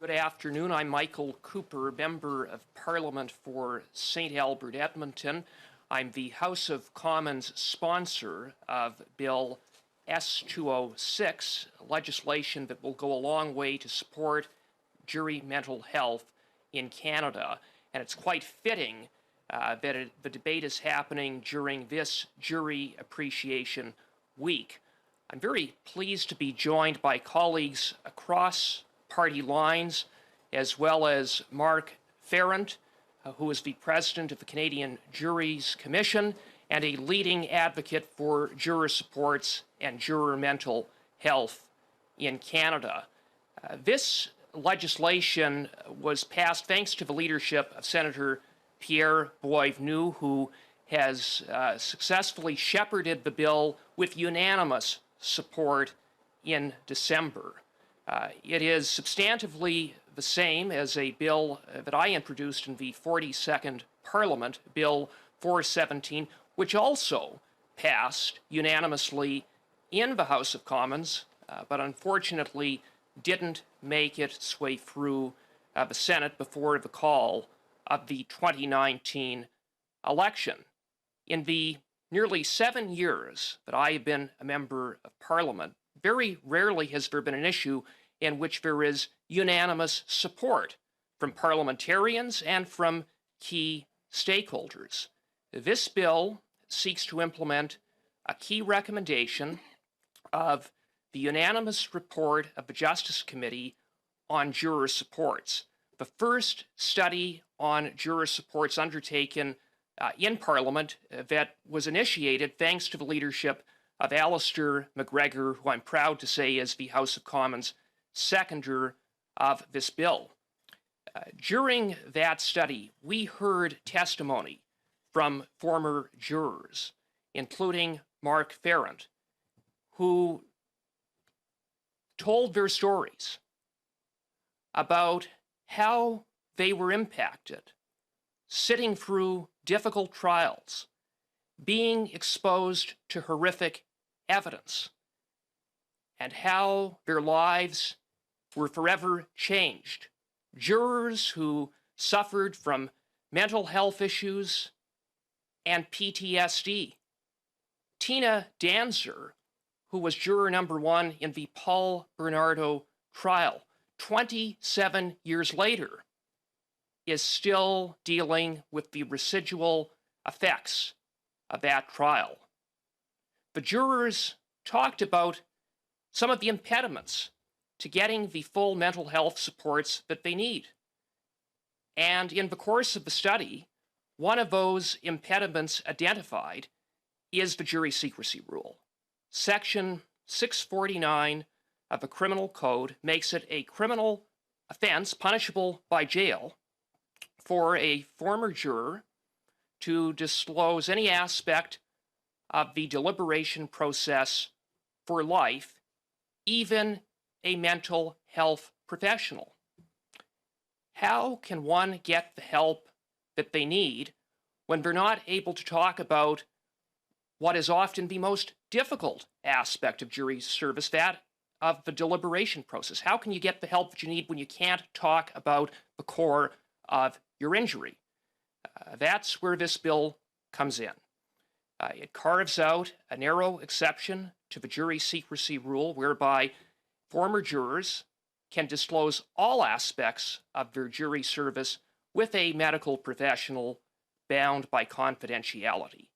Good afternoon. I'm Michael Cooper, Member of Parliament for St. Albert, Edmonton. I'm the House of Commons sponsor of Bill S-206, legislation that will go a long way to support jury mental health in Canada. And it's quite fitting that the debate is happening during this Jury Appreciation Week. I'm very pleased to be joined by colleagues across party lines, as well as Mark Farrant, who is the president of the Canadian Juries Commission and a leading advocate for juror supports and juror mental health in Canada. This legislation was passed thanks to the leadership of Senator Pierre-Hugues Boisvenu, who has successfully shepherded the bill with unanimous support in December. It is substantively the same as a bill that I introduced in the 42nd Parliament, Bill 417, which also passed unanimously in the House of Commons, but unfortunately didn't make its way through the Senate before the call of the 2019 election. In the nearly 7 years that I have been a member of Parliament, very rarely has there been an issue in which there is unanimous support from parliamentarians and from key stakeholders. This bill seeks to implement a key recommendation of the unanimous report of the Justice Committee on juror supports, the first study on juror supports undertaken in Parliament that was initiated thanks to the leadership of Alistair MacGregor, who I'm proud to say is the House of Commons seconder of this bill. During that study, we heard testimony from former jurors, including Mark Farrant, who told their stories about how they were impacted, sitting through difficult trials, being exposed to horrific evidence, and how their lives were forever changed. Jurors who suffered from mental health issues and PTSD. Tina Danzer, who was juror number 1 in the Paul Bernardo trial, 27 years later, is still dealing with the residual effects of that trial. The jurors talked about some of the impediments to getting the full mental health supports that they need. And in the course of the study, one of those impediments identified is the jury secrecy rule. Section 649 of the Criminal Code makes it a criminal offense punishable by jail for a former juror to disclose any aspect of the deliberation process for life, even a mental health professional. How can one get the help that they need when they're not able to talk about what is often the most difficult aspect of jury service, that of the deliberation process? How can you get the help that you need when you can't talk about the core of your injury? That's where this bill comes in. It carves out a narrow exception to the jury secrecy rule whereby former jurors can disclose all aspects of their jury service with a medical professional bound by confidentiality.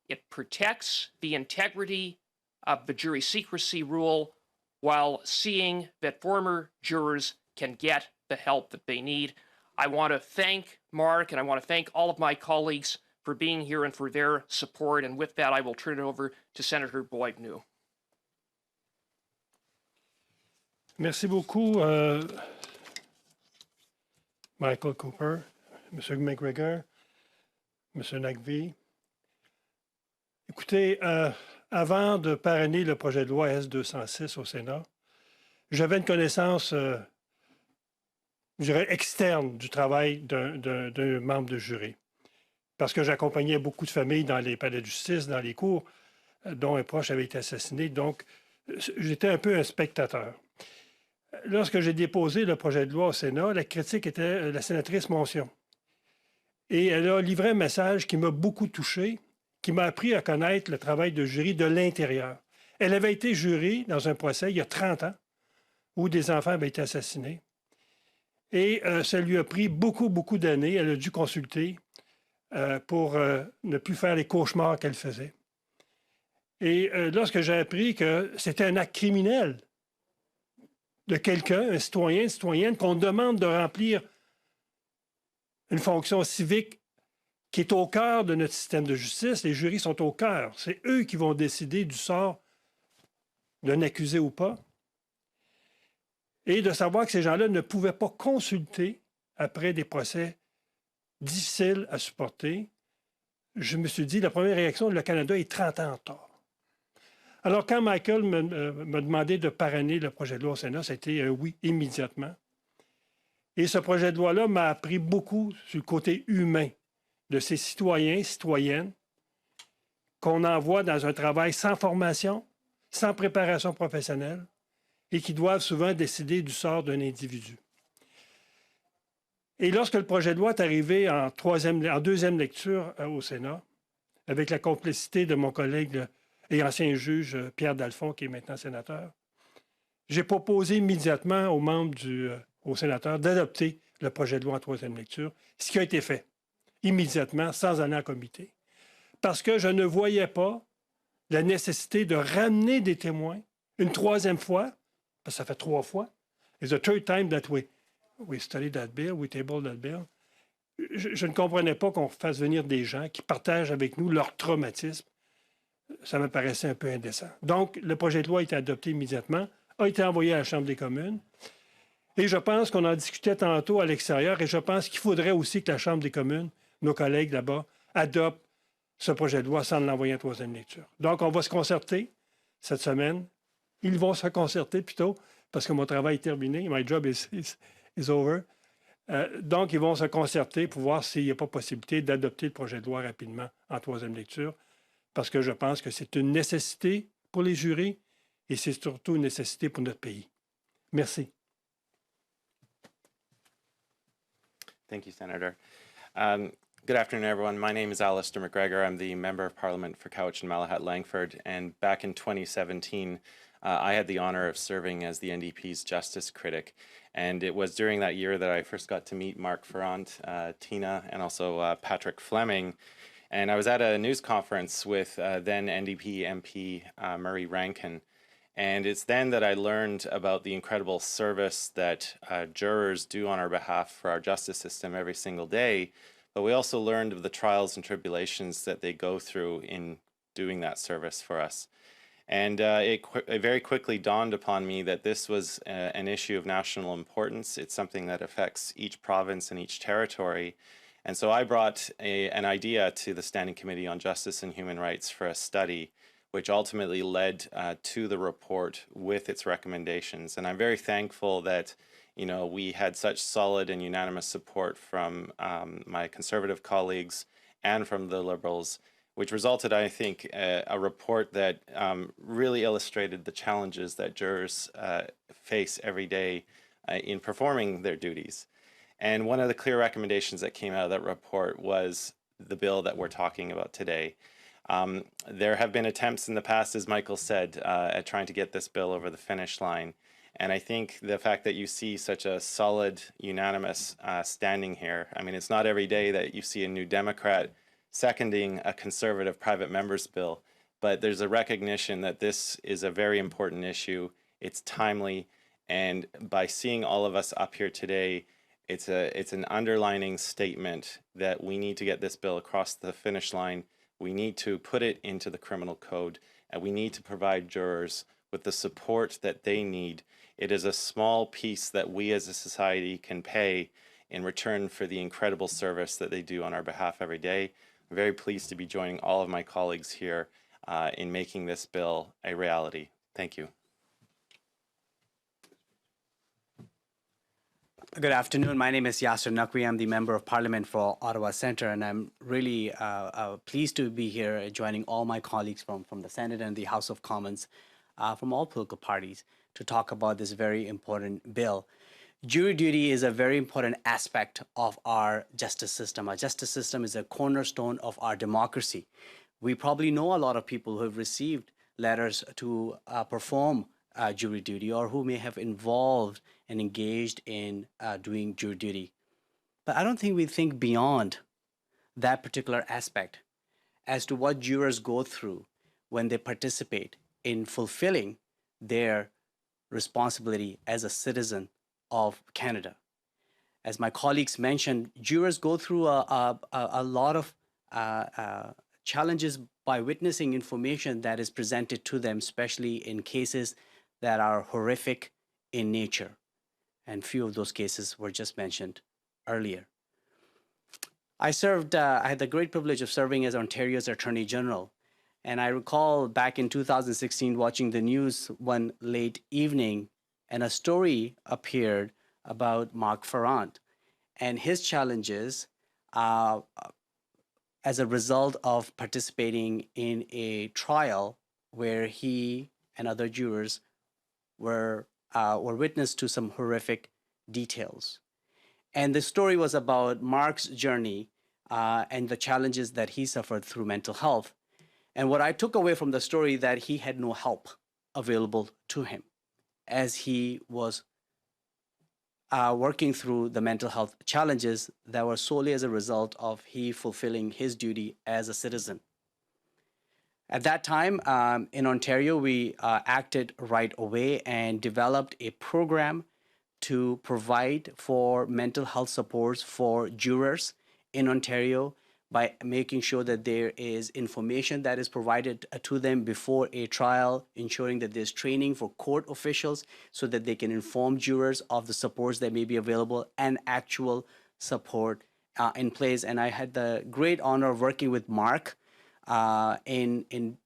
It protects the integrity of the jury secrecy rule while seeing that former jurors can get the help that they need. I want to thank Mark and I want to thank all of my colleagues for being here and for their support. And with that, I will turn it over to Senator Boisvenu. Merci beaucoup, Michael Cooper, M. MacGregor, M. Nagvi. Écoutez, avant de parrainer le projet de loi S-206 au Sénat, j'avais une connaissance, je dirais, externe du travail d'un membre de jury. Parce que j'accompagnais beaucoup de familles dans les palais de justice, dans les cours, dont un proche avait été assassiné. Donc, j'étais un peu un spectateur. Lorsque j'ai déposé le projet de loi au Sénat, la critique était la sénatrice Moncion. Et elle a livré un message qui m'a beaucoup touché, qui m'a appris à connaître le travail de jury de l'intérieur. Elle avait été jurée dans un procès il y a 30 ans où des enfants avaient été assassinés. Et ça lui a pris beaucoup d'années. Elle a dû consulter pour ne plus faire les cauchemars qu'elle faisait. Et lorsque j'ai appris que c'était un acte criminel de quelqu'un, un citoyen, une citoyenne, qu'on demande de remplir une fonction civique qui est au cœur de notre système de justice, les jurys sont au cœur. C'est eux qui vont décider du sort d'un accusé ou pas. Et de savoir que ces gens-là ne pouvaient pas consulter après des procès difficiles à supporter, je me suis dit, la première réaction, le Canada est 30 ans en retard. Alors, quand Michael m'a demandé de parrainer le projet de loi au Sénat, c'était un oui immédiatement. Et ce projet de loi-là m'a appris beaucoup sur le côté humain de ces citoyens, citoyennes, qu'on envoie dans un travail sans formation, sans préparation professionnelle, et qui doivent souvent décider du sort d'un individu. Et lorsque le projet de loi est arrivé en deuxième lecture au Sénat, avec la complicité de mon collègue et ancien juge Pierre Dalphond, qui est maintenant sénateur, j'ai proposé immédiatement aux membres aux sénateurs d'adopter le projet de loi en troisième lecture, ce qui a été fait immédiatement, sans aller en comité, parce que je ne voyais pas la nécessité de ramener des témoins une troisième fois, parce que ça fait 3 fois. It's the third time that we studied that bill, we tabled that bill. Je ne comprenais pas qu'on fasse venir des gens qui partagent avec nous leur traumatisme. Ça me paraissait un peu indécent. Donc, le projet de loi a été adopté immédiatement, a été envoyé à la Chambre des communes. Et je pense qu'on en discutait tantôt à l'extérieur, et je pense qu'il faudrait aussi que la Chambre des communes, nos collègues là-bas, adoptent ce projet de loi sans l'envoyer en troisième lecture. Donc, on va se concerter cette semaine. Ils vont se concerter plutôt, parce que mon travail est terminé. My job is over. Donc, ils vont se concerter pour voir s'il n'y a pas possibilité d'adopter le projet de loi rapidement en troisième lecture, parce que je pense que c'est une nécessité pour les jurys et c'est surtout une nécessité pour notre pays. Merci. Thank you, Senator. Good afternoon, everyone. My name is Alistair MacGregor. I'm the Member of Parliament for Cowichan Malahat Langford, and back in 2017, I had the honor of serving as the NDP's Justice Critic, and it was during that year that I first got to meet Mark Farrant, Tina, and also Patrick Fleming. And I was at a news conference with then NDP MP Murray Rankin, and it's then that I learned about the incredible service that jurors do on our behalf for our justice system every single day, but we also learned of the trials and tribulations that they go through in doing that service for us. And it very quickly dawned upon me that this was an issue of national importance. It's something that affects each province and each territory. And so I brought an idea to the Standing Committee on Justice and Human Rights for a study, which ultimately led to the report with its recommendations. And I'm very thankful that we had such solid and unanimous support from my Conservative colleagues and from the Liberals, which resulted, I think, a report that really illustrated the challenges that jurors face every day in performing their duties. And one of the clear recommendations that came out of that report was the bill that we're talking about today. There have been attempts in the past, as Michael said, at trying to get this bill over the finish line. And I think the fact that you see such a solid, unanimous standing here, I mean, it's not every day that you see a New Democrat seconding a Conservative private member's bill, but there's a recognition that this is a very important issue. It's timely, and by seeing all of us up here today, it's an underlining statement that we need to get this bill across the finish line. We need to put it into the criminal code, and we need to provide jurors with the support that they need. It is a small piece that we as a society can pay in return for the incredible service that they do on our behalf every day. I'm very pleased to be joining all of my colleagues here in making this bill a reality. Thank you. Good afternoon. My name is Yasser Naqvi. I'm the Member of Parliament for Ottawa Centre, and I'm really pleased to be here joining all my colleagues from the Senate and the House of Commons from all political parties to talk about this very important bill. Jury duty is a very important aspect of our justice system. Our justice system is a cornerstone of our democracy. We probably know a lot of people who have received letters to perform jury duty, or who may have involved and engaged in doing jury duty. But I don't think we think beyond that particular aspect as to what jurors go through when they participate in fulfilling their responsibility as a citizen of Canada. As my colleagues mentioned, jurors go through a lot of challenges by witnessing information that is presented to them, especially in cases that are horrific in nature. And few of those cases were just mentioned earlier. I had the great privilege of serving as Ontario's Attorney General. And I recall back in 2016 watching the news one late evening, and a story appeared about Mark Farrant and his challenges as a result of participating in a trial where he and other jurors were witness to some horrific details. And the story was about Mark's journey and the challenges that he suffered through mental health. And what I took away from the story, that he had no help available to him as he was working through the mental health challenges that were solely as a result of he fulfilling his duty as a citizen. At that time, in Ontario, we acted right away and developed a program to provide for mental health supports for jurors in Ontario by making sure that there is information that is provided to them before a trial, ensuring that there's training for court officials so that they can inform jurors of the supports that may be available and actual support in place. And I had the great honor of working with Mark in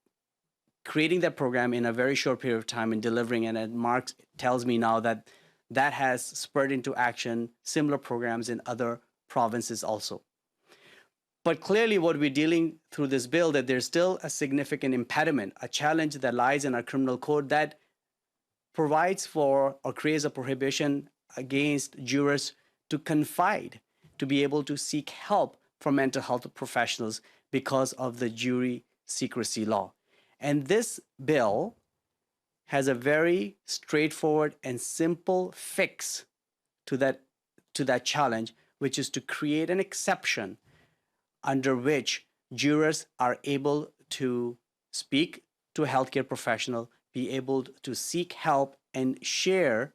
creating that program in a very short period of time and delivering. And Mark tells me now that that has spurred into action similar programs in other provinces also. But clearly what we're dealing through this bill, that there's still a significant impediment, a challenge that lies in our criminal code that provides for or creates a prohibition against jurors to confide, to be able to seek help from mental health professionals because of the jury secrecy law. And this bill has a very straightforward and simple fix to that challenge, which is to create an exception under which jurors are able to speak to a healthcare professional, be able to seek help and share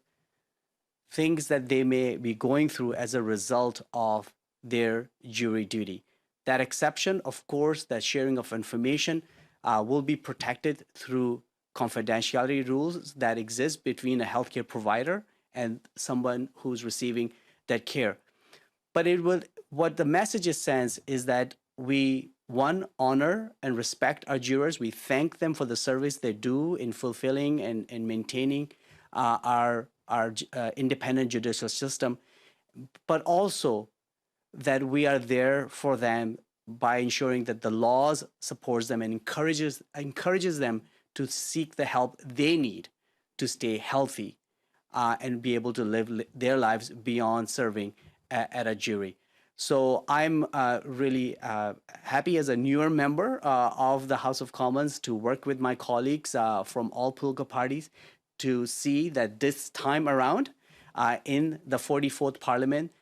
things that they may be going through as a result of their jury duty. That exception, of course, that sharing of information will be protected through confidentiality rules that exist between a healthcare provider and someone who's receiving that care. But what the message sends is that we, one, honor and respect our jurors. We thank them for the service they do in fulfilling and maintaining our independent judicial system, but also that we are there for them by ensuring that the laws supports them and encourages them to seek the help they need to stay healthy and be able to live their lives beyond serving at a jury. So I'm really happy as a newer member of the House of Commons to work with my colleagues from all political parties to see that this time around in the 44th Parliament,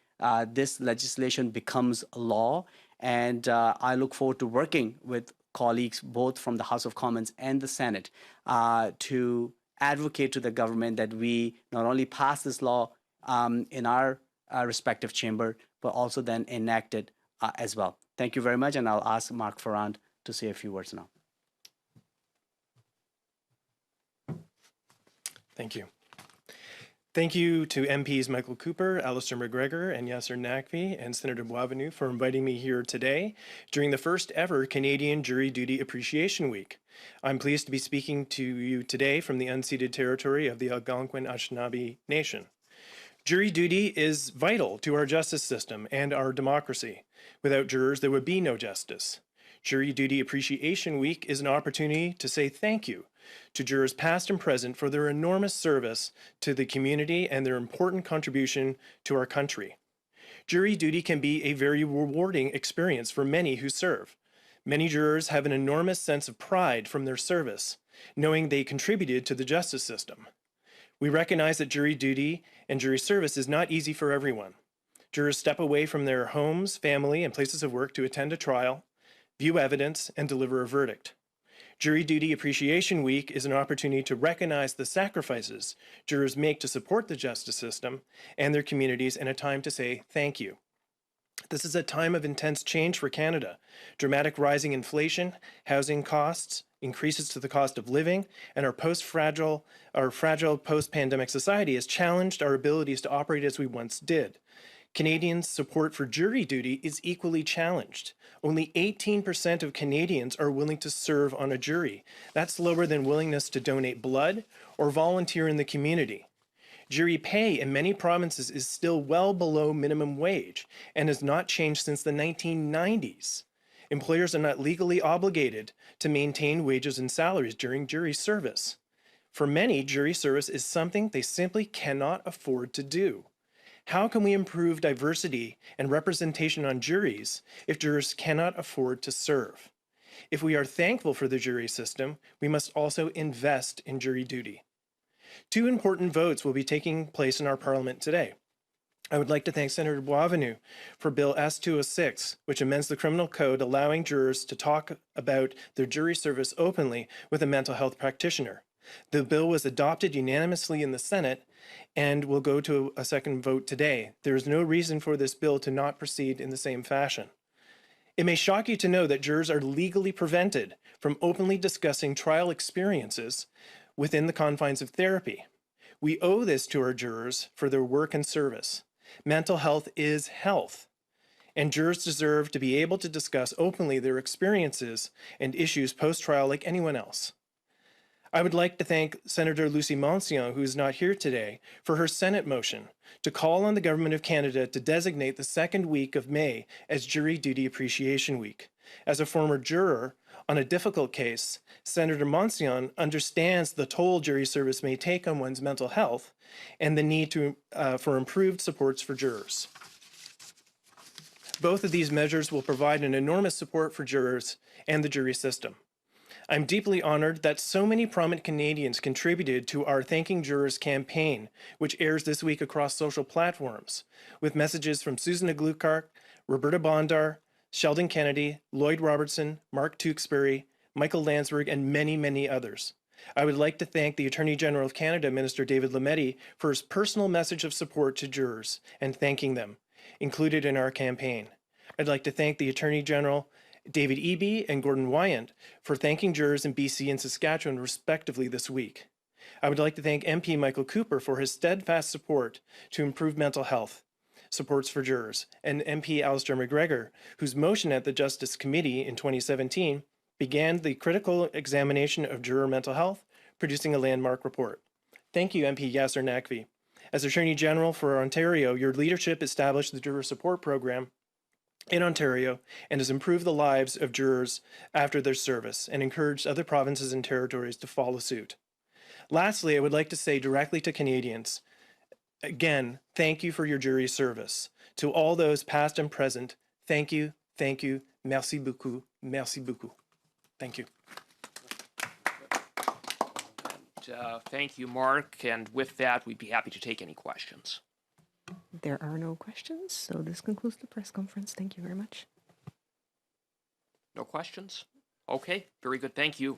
this legislation becomes law. And I look forward to working with colleagues both from the House of Commons and the Senate to advocate to the government that we not only pass this law in our respective chamber, but also then enact it as well. Thank you very much, and I'll ask Mark Farrant to say a few words now. Thank you. Thank you to MPs Michael Cooper, Alistair MacGregor, and Yasser Naqvi, and Senator Boisvenu for inviting me here today during the first ever Canadian Jury Duty Appreciation Week. I'm pleased to be speaking to you today from the unceded territory of the Algonquin Anishinaabe Nation. Jury duty is vital to our justice system and our democracy. Without jurors, there would be no justice. Jury Duty Appreciation Week is an opportunity to say thank you to jurors past and present for their enormous service to the community and their important contribution to our country. Jury duty can be a very rewarding experience for many who serve. Many jurors have an enormous sense of pride from their service, knowing they contributed to the justice system. We recognize that jury duty and jury service is not easy for everyone. Jurors step away from their homes, family, and places of work to attend a trial, view evidence, and deliver a verdict. Jury Duty Appreciation Week is an opportunity to recognize the sacrifices jurors make to support the justice system and their communities, and a time to say thank you. This is a time of intense change for Canada. Dramatic rising inflation, housing costs, increases to the cost of living, and our fragile post-pandemic society has challenged our abilities to operate as we once did. Canadians' support for jury duty is equally challenged. Only 18% of Canadians are willing to serve on a jury. That's lower than willingness to donate blood or volunteer in the community. Jury pay in many provinces is still well below minimum wage and has not changed since the 1990s. Employers are not legally obligated to maintain wages and salaries during jury service. For many, jury service is something they simply cannot afford to do. How can we improve diversity and representation on juries if jurors cannot afford to serve? If we are thankful for the jury system, we must also invest in jury duty. Two important votes will be taking place in our Parliament today. I would like to thank Senator Boisvenu for Bill S-206, which amends the criminal code allowing jurors to talk about their jury service openly with a mental health practitioner. The bill was adopted unanimously in the Senate and will go to a second vote today. There is no reason for this bill to not proceed in the same fashion. It may shock you to know that jurors are legally prevented from openly discussing trial experiences within the confines of therapy. We owe this to our jurors for their work and service. Mental health is health, and jurors deserve to be able to discuss openly their experiences and issues post-trial like anyone else. I would like to thank Senator Lucy Monsian, who is not here today, for her Senate motion to call on the Government of Canada to designate the second week of May as Jury Duty Appreciation Week. As a former juror on a difficult case, Senator Monsian understands the toll jury service may take on one's mental health and the need for improved supports for jurors. Both of these measures will provide an enormous support for jurors and the jury system. I'm deeply honored that so many prominent Canadians contributed to our Thanking Jurors campaign, which airs this week across social platforms, with messages from Susan Aglukark, Roberta Bondar, Sheldon Kennedy, Lloyd Robertson, Mark Tewksbury, Michael Landsberg, and many, many others. I would like to thank the Attorney General of Canada, Minister David Lametti, for his personal message of support to jurors and thanking them, included in our campaign. I'd like to thank the Attorney General, David Eby and Gordon Wyant, for thanking jurors in BC and Saskatchewan respectively this week. I would like to thank MP Michael Cooper for his steadfast support to improve mental health supports for jurors, and MP Alistair MacGregor, whose motion at the Justice Committee in 2017 began the critical examination of juror mental health, producing a landmark report. Thank you, MP Yasser Naqvi. As Attorney General for Ontario, your leadership established the Juror Support Program in Ontario and has improved the lives of jurors after their service and encouraged other provinces and territories to follow suit. Lastly, I would like to say directly to Canadians, again, thank you for your jury service. To all those past and present, thank you, merci beaucoup, merci beaucoup. Thank you. Thank you, Mark. And with that, we'd be happy to take any questions. There are no questions, so this concludes the press conference. Thank you very much. No questions? Okay, very good. Thank you.